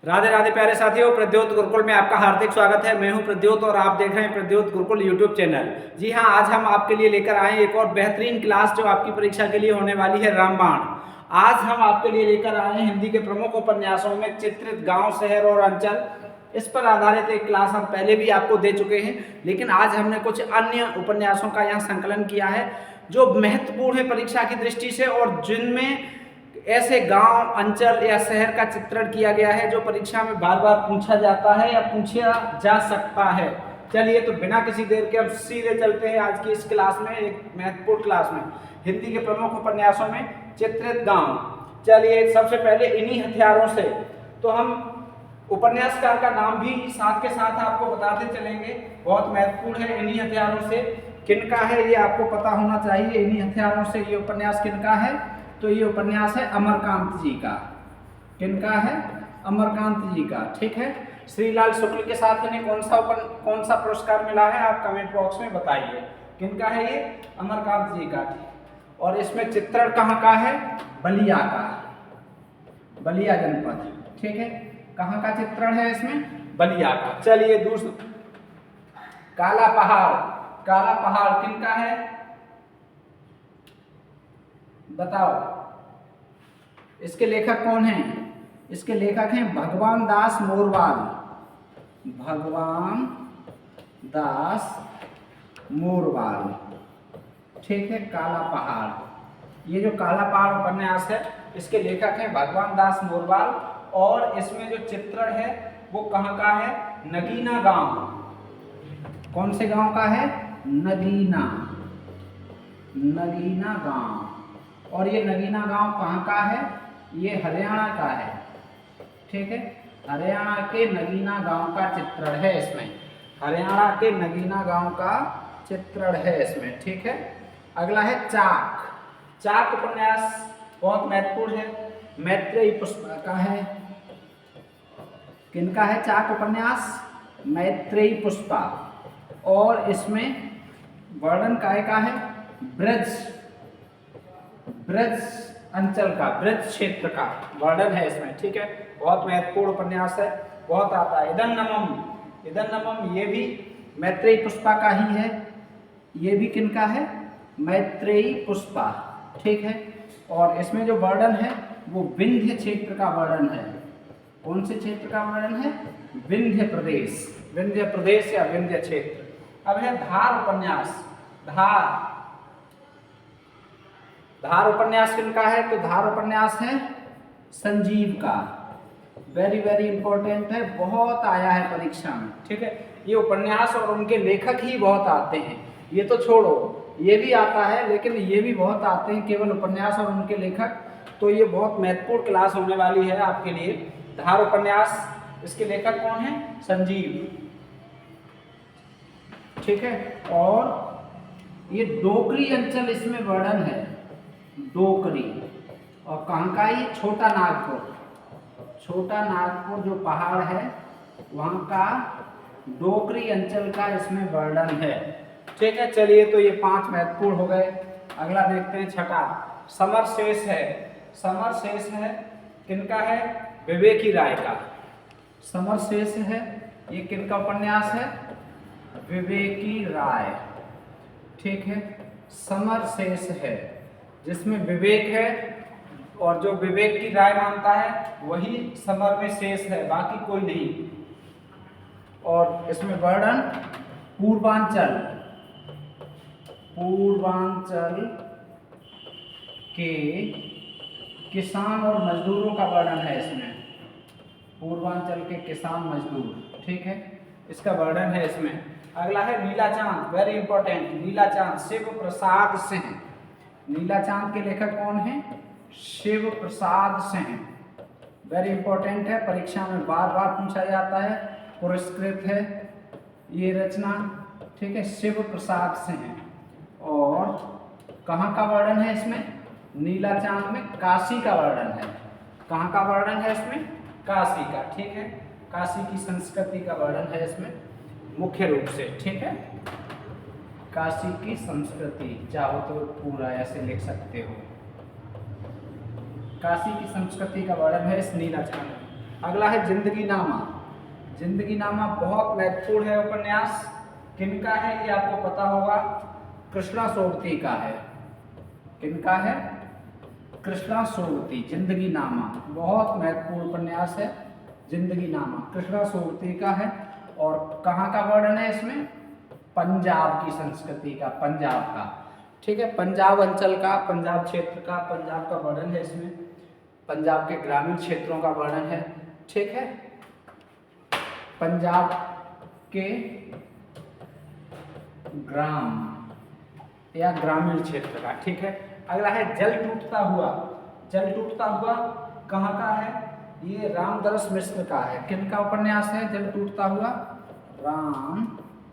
राधे राधे प्यारे साथियों, प्रद्योत गुरुकुल में आपका हार्दिक स्वागत है। मैं हूं प्रद्योत और आप देख रहे हैं प्रद्योत गुरुकुल यूट्यूब चैनल। जी हां, आज हम आपके लिए लेकर आए हैं एक और बेहतरीन क्लास जो आपकी परीक्षा के लिए होने वाली है, रामबाण। आज हम आपके लिए लेकर आए हैं हिंदी के प्रमुख उपन्यासों में चित्रित गाँव, शहर और अंचल। इस पर आधारित एक क्लास हम पहले भी आपको दे चुके हैं, लेकिन आज हमने कुछ अन्य उपन्यासों का यहाँ संकलन किया है जो महत्वपूर्ण है परीक्षा की दृष्टि से, और जिनमें ऐसे गांव, अंचल या शहर का चित्रण किया गया है जो परीक्षा में बार बार पूछा जाता है या पूछा जा सकता है। चलिए, तो बिना किसी देर के हम सीधे चलते हैं आज की इस क्लास में, एक महत्वपूर्ण क्लास में, हिंदी के प्रमुख उपन्यासों में चित्रित गांव। चलिए, सबसे पहले इन्हीं हथियारों से तो हम उपन्यासकार का नाम भी साथ के साथ आपको बताते चलेंगे, बहुत महत्वपूर्ण है। इन्हीं हथियारों से किनका है ये आपको पता होना चाहिए। इन्हीं हथियारों से ये उपन्यास किनका है, तो ये उपन्यास है अमरकांत जी का। किनका है? अमरकांत जी का। ठीक है, श्रीलाल शुक्ल के साथ इन्हें कौन सा पुरस्कार मिला है, आप कमेंट बॉक्स में बताइए। किनका है ये? अमरकांत जी का। और इसमें चित्रण कहाँ का है? बलिया का, बलिया जनपद। ठीक है, कहाँ का चित्रण है इसमें? बलिया का। चलिए, दूसरा काला पहाड़। काला पहाड़ किनका है, बताओ। इसके लेखक कौन हैं? इसके लेखक हैं भगवान दास मोरवाल। भगवान दास मोरवाल। ठीक है, काला पहाड़। ये जो काला पहाड़ उपन्यास है, इसके लेखक हैं भगवान दास मोरवाल, और इसमें जो चित्रण है वो कहाँ का है? नगीना गांव। कौन से गांव का है? नगीना, नगीना गांव। और ये नगीना गांव कहाँ का है? ये हरियाणा का है। ठीक है, हरियाणा के नगीना गांव का चित्रण है इसमें। हरियाणा के नगीना गांव का चित्रण है इसमें। ठीक है, अगला है चाक। चाक उपन्यास बहुत महत्वपूर्ण है, मैत्रेयी पुष्पा का है। किनका है चाक उपन्यास? मैत्रेयी पुष्पा। और इसमें वर्णन काय का है? ब्रज, ब्रज अंचल का, ब्रज क्षेत्र का वर्णन है इसमें। ठीक है, बहुत महत्वपूर्ण उपन्यास है, बहुत आता है। इदं नमः, इदं नमः ये भी मैत्रेयी पुष्पा का ही है। ये भी किनका है? मैत्रेयी पुष्पा। ठीक है, और इसमें जो वर्णन है वो विंध्य क्षेत्र का वर्णन है। कौन से क्षेत्र का वर्णन है? विंध्य प्रदेश, विंध्य प्रदेश या विंध्य क्षेत्र। अब है धार उपन्यास। धार, धार उपन्यास किनका है? तो धार उपन्यास है संजीव का। वेरी वेरी इंपॉर्टेंट है, बहुत आया है परीक्षा में। ठीक है, ये उपन्यास और उनके लेखक ही बहुत आते हैं। ये तो छोड़ो, ये भी आता है, लेकिन ये भी बहुत आते हैं, केवल उपन्यास और उनके लेखक। तो ये बहुत महत्वपूर्ण क्लास होने वाली है आपके लिए। धार उपन्यास, इसके लेखक कौन है? संजीव। ठीक है, और ये डोकरी अंचल इसमें वर्णन है, डोकरी। और कहाँ का? ये छोटा नागपुर, छोटा नागपुर जो पहाड़ है वहाँ का डोकरी अंचल का इसमें वर्णन है। ठीक है, चलिए, तो ये 5 महत्वपूर्ण हो गए। अगला देखते हैं, छठा समर शेष है। समर शेष है किनका है? विवेकी राय का। समर शेष है, ये किनका उपन्यास है? विवेकी राय। ठीक है, समर शेष है जिसमें विवेक है, और जो विवेक की राय मानता है वही समर में शेष है, बाकी कोई नहीं। और इसमें वर्णन पूर्वांचल, पूर्वांचल के किसान और मजदूरों का वर्णन है इसमें। पूर्वांचल के किसान मजदूर। ठीक है, इसका वर्णन है इसमें। अगला है नीला चांद, वेरी इंपॉर्टेंट। नीला चांद, शिव प्रसाद सिंह। नीला चांद के लेखक कौन है? शिव प्रसाद सिंह। वेरी इंपॉर्टेंट है, परीक्षा में बार बार पूछा जाता है, पुरस्कृत है ये रचना। ठीक है, शिव प्रसाद सिंह। और कहाँ का वर्णन है इसमें? नीला चांद में काशी का वर्णन है। कहाँ का वर्णन है इसमें? काशी का। ठीक है, काशी की संस्कृति का वर्णन है इसमें मुख्य रूप से। ठीक है, काशी की संस्कृति, चाहो तो पूरा ऐसे लिख सकते हो। काशी की संस्कृति का वर्णन है इस नीला चांद में। अगला है जिंदगी नामा। जिंदगी नामा बहुत महत्वपूर्ण है उपन्यास। किनका है ये आपको पता होगा, कृष्णा सोबती का है। किनका है? कृष्णा सोबती। जिंदगी नामा बहुत महत्वपूर्ण उपन्यास है। जिंदगी नामा कृष्णा सोबती का है। और कहाँ का वर्णन है इसमें? पंजाब की संस्कृति का, पंजाब का। ठीक है, पंजाब अंचल का, पंजाब क्षेत्र का, पंजाब का वर्णन है इसमें। पंजाब के ग्रामीण क्षेत्रों का वर्णन है। ठीक है, पंजाब के ग्राम या ग्रामीण क्षेत्र का। ठीक है, अगला है जल टूटता हुआ। जल टूटता हुआ कहाँ का है? ये रामदरस मिश्र का है। किनका उपन्यास है जल टूटता हुआ? रामदरस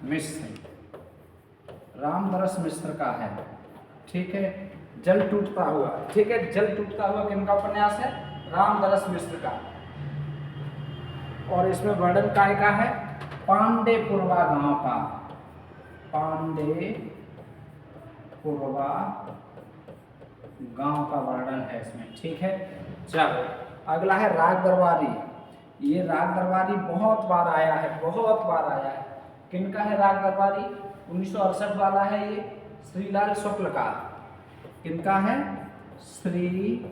मिश्र, रामदरस मिश्र का है। ठीक है, जल टूटता हुआ। ठीक है, जल टूटता हुआ किनका उपन्यास है? रामदरस मिश्र का। और इसमें वर्णन काय का है? पांडेपुरवा गांव का। पांडेपुरवा गांव का वर्णन है इसमें। ठीक है, चलो अगला है राग दरबारी। ये राग दरबारी बहुत बार आया है, बहुत बार आया है। किनका है राग दरबारी? 1968 वाला है ये, श्रीलाल शुक्ल का। किनका है? श्रीलाल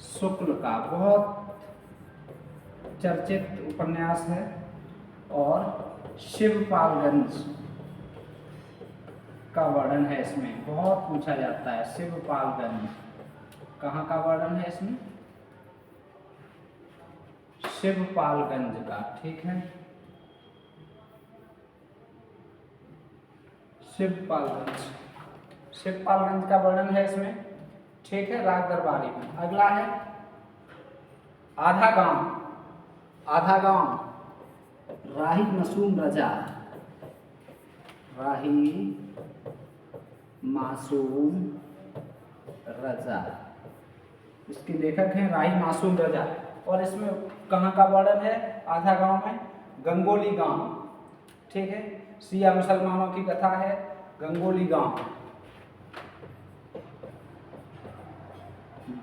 शुक्ल का। बहुत चर्चित उपन्यास है। और शिवपालगंज का वर्णन है इसमें, बहुत पूछा जाता है। शिवपालगंज कहाँ का वर्णन है इसमें? शिवपालगंज का। ठीक है, शिवपालगंज, शिवपालगंज का वर्णन है इसमें। ठीक है, राग दरबारी में। अगला है आधा गांव। आधा गांव राही मासूम रजा। राही मासूम रजा, इसके लेखक हैं राही मासूम रजा। और इसमें कहाँ का वर्णन है आधा गांव में? गंगोली गांव। ठीक है, शिया मुसलमानों की कथा है गंगोली गांव।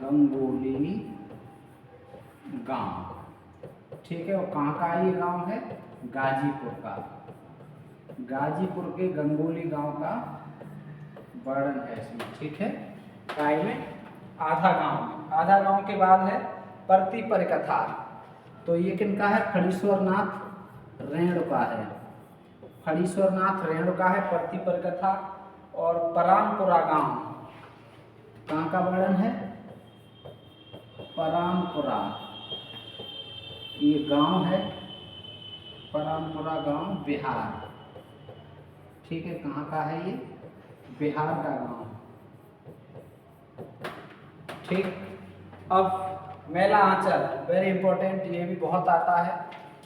गंगोली गांव। ठीक है, और कहाँ का ये गांव है? गाजीपुर का। गाजीपुर के गंगोली गांव का वर्णन है इसमें। ठीक है, काय में? आधा गांव में। आधा गांव के बाद है परती परिकथा। तो ये किनका है? फणीश्वरनाथ रेणुका है। फणीश्वरनाथ रेणुका है परती परिकथा। और परानपुरा गांव, कहाँ का वर्णन है? परानपुरा, ये गांव है परानपुरा गांव, बिहार। ठीक है, कहाँ का है ये? बिहार का गांव। ठीक, अब मेला आंचल, वेरी इंपॉर्टेंट, ये भी बहुत आता है।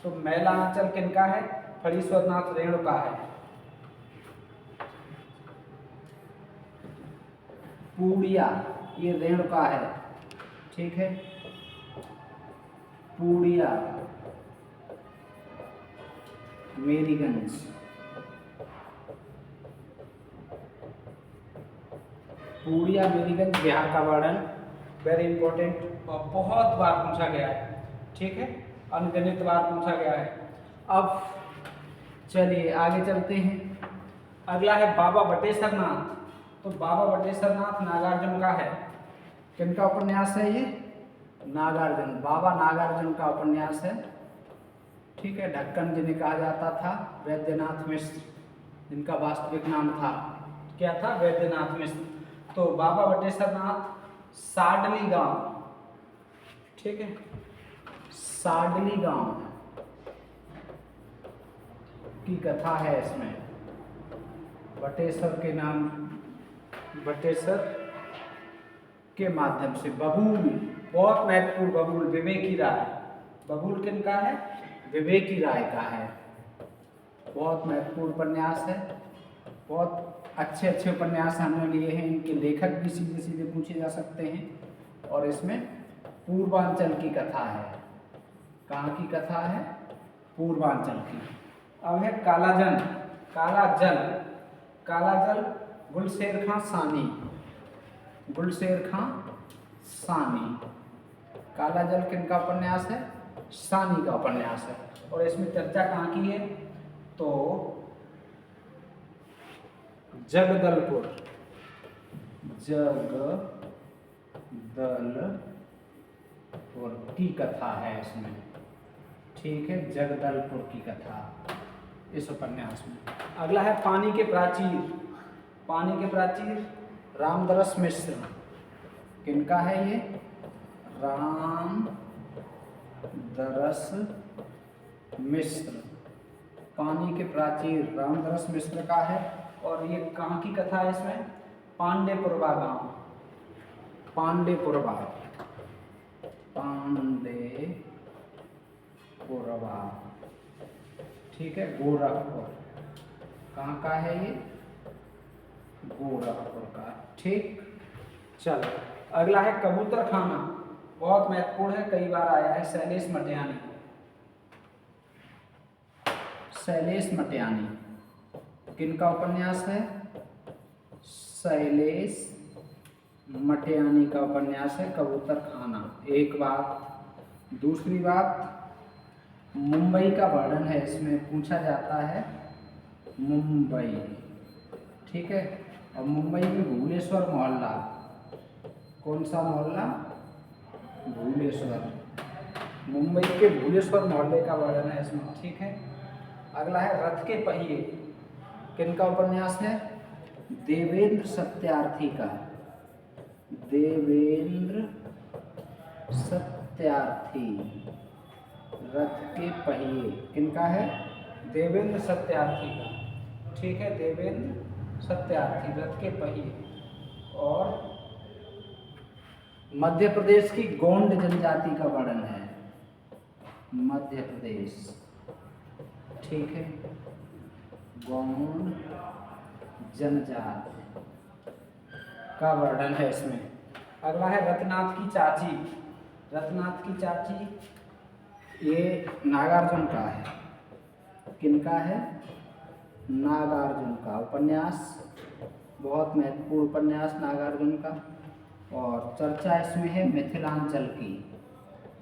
तो मेला आंचल किनका है? फणीश्वरनाथ रेणुका है। पूड़िया, ये रेणुका है। ठीक है, पूड़िया मेरीगंज। पूड़िया मेरीगंज बिहार का वर्णन, वेरी इंपॉर्टेंट और बहुत बार पूछा गया है। ठीक है, अनगिनत बार पूछा गया है। अब चलिए आगे चलते हैं। अगला है बाबा बटेश्वर नाथ। तो बाबा बटेश्वर नाथ नागार्जुन का है। किनका उपन्यास है ये? नागार्जुन, बाबा नागार्जुन का उपन्यास है। ठीक है, ढक्कन जिन्हें कहा जाता था वैद्यनाथ मिश्र, जिनका वास्तविक नाम था क्या था? वैद्यनाथ मिश्र। तो बाबा बटेश्वर नाथ साडली गांव। ठीक है, साडली गांव की कथा है इसमें। बटेश्वर के नाम, बटेश्वर के माध्यम से बबूल, बहुत महत्वपूर्ण बबूल, विवेकी राय। बबूल किनका है? विवेकी राय का है। बहुत महत्वपूर्ण उपन्यास है। बहुत अच्छे अच्छे उपन्यास हमने लिए हैं। इनके लेखक भी सीधे सीधे पूछे जा सकते हैं। और इसमें पूर्वांचल की कथा है। कहाँ की कथा है? पूर्वांचल की। अब है कालाजन, काला जल। काला जल गुलशेर खां सानी, गुलशेर खां सानी। काला जल किनका उपन्यास है? सानी का उपन्यास है। और इसमें चर्चा कहाँ की है? तो जगदलपुर की कथा है इसमें। ठीक है, जगदलपुर की कथा इस उपन्यास में। अगला है पानी के प्राचीर। पानी के प्राचीर रामदरस मिश्र। किनका है ये? रामदरस मिश्र। पानी के प्राचीर रामदरस मिश्र का है। और ये कहाँ की कथा है इसमें? पांडेपुरवा गांव। पांडेपुरवा ठीक है, गोरखपुर। कहाँ का है ये? गोरखपुर का। ठीक, चलो अगला है कबूतर खाना। बहुत महत्वपूर्ण है, कई बार आया है। शैलेश मटियानी। शैलेश मटियानी किनका उपन्यास है? शैलेश मटियानी का उपन्यास है कबूतर खाना। एक बात। दूसरी बात, मुंबई का वर्णन है इसमें, पूछा जाता है मुंबई। ठीक है, और मुंबई में भूलेश्वर मोहल्ला। कौन सा मोहल्ला? भूलेश्वर। मुंबई के भूलेश्वर मोहल्ले का वर्णन है इसमें। ठीक है, अगला है रथ के पहिए। किनका उपन्यास है? देवेंद्र सत्यार्थी का। देवेंद्र सत्यार्थी। रथ के पहिए किनका है? देवेंद्र सत्यार्थी का। ठीक है, देवेंद्र सत्यार्थी, रथ के पहिए। और मध्य प्रदेश की गोंड जनजाति का वर्णन है। मध्य प्रदेश। ठीक है, गोंड जनजाति का वर्णन है इसमें। अगला है रत्नाथ की चाची। रत्नाथ की चाची ये नागार्जुन का है। किनका है? नागार्जुन का उपन्यास। बहुत महत्वपूर्ण उपन्यास नागार्जुन का। और चर्चा इसमें है मिथिलांचल की।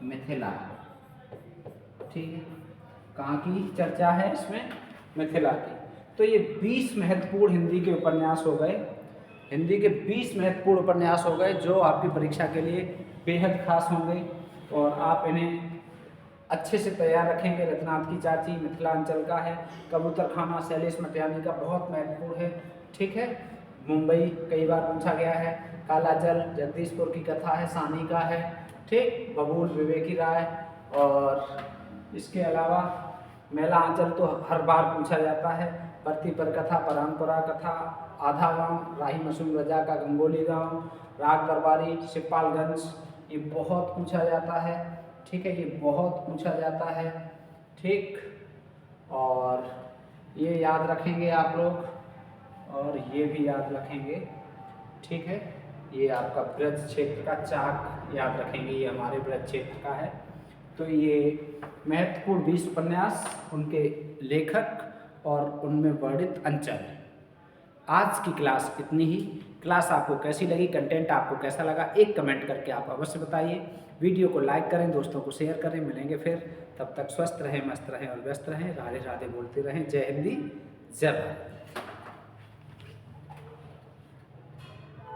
मिथिला। ठीक है, कहाँ की चर्चा है इसमें? मिथिला की। तो ये 20 महत्वपूर्ण हिंदी के उपन्यास हो गए। हिंदी के 20 महत्वपूर्ण उपन्यास हो गए जो आपकी परीक्षा के लिए बेहद खास होंगे। और आप इन्हें अच्छे से तैयार रखेंगे। रत्नाथ की चाची मिथिलांचल का है। कबूतर खाना शैलेश मटियानी का बहुत महत्वपूर्ण है। ठीक है, मुंबई कई बार पूछा गया है। काला जल जगदीशपुर की कथा है, सानी का है। ठीक, बबूल विवेकी राय। और इसके अलावा मेला आंचल तो हर बार पूछा जाता है। परती पर कथा, परानपुरा कथा, आधा गांव, राही मसूम रजा का गंगोली गांव, राग दरबारी, सिपालगंज, ये बहुत पूछा जाता है। ठीक है, ये बहुत पूछा जाता है। ठीक, और ये याद रखेंगे आप लोग, और ये भी याद रखेंगे। ठीक है, ये आपका ब्रज क्षेत्र का चाक याद रखेंगे, ये हमारे ब्रज क्षेत्र का है। तो ये महत्वपूर्ण 20 उपन्यास, उनके लेखक और उनमें वर्णित अंचल। आज की क्लास इतनी ही। क्लास आपको कैसी लगी, कंटेंट आपको कैसा लगा, एक कमेंट करके आप अवश्य बताइए। वीडियो को लाइक करें, दोस्तों को शेयर करें। मिलेंगे फिर, तब तक स्वस्थ रहें, मस्त रहें और व्यस्त रहें। राधे राधे बोलते रहें। जय हिंदी, जय भारत।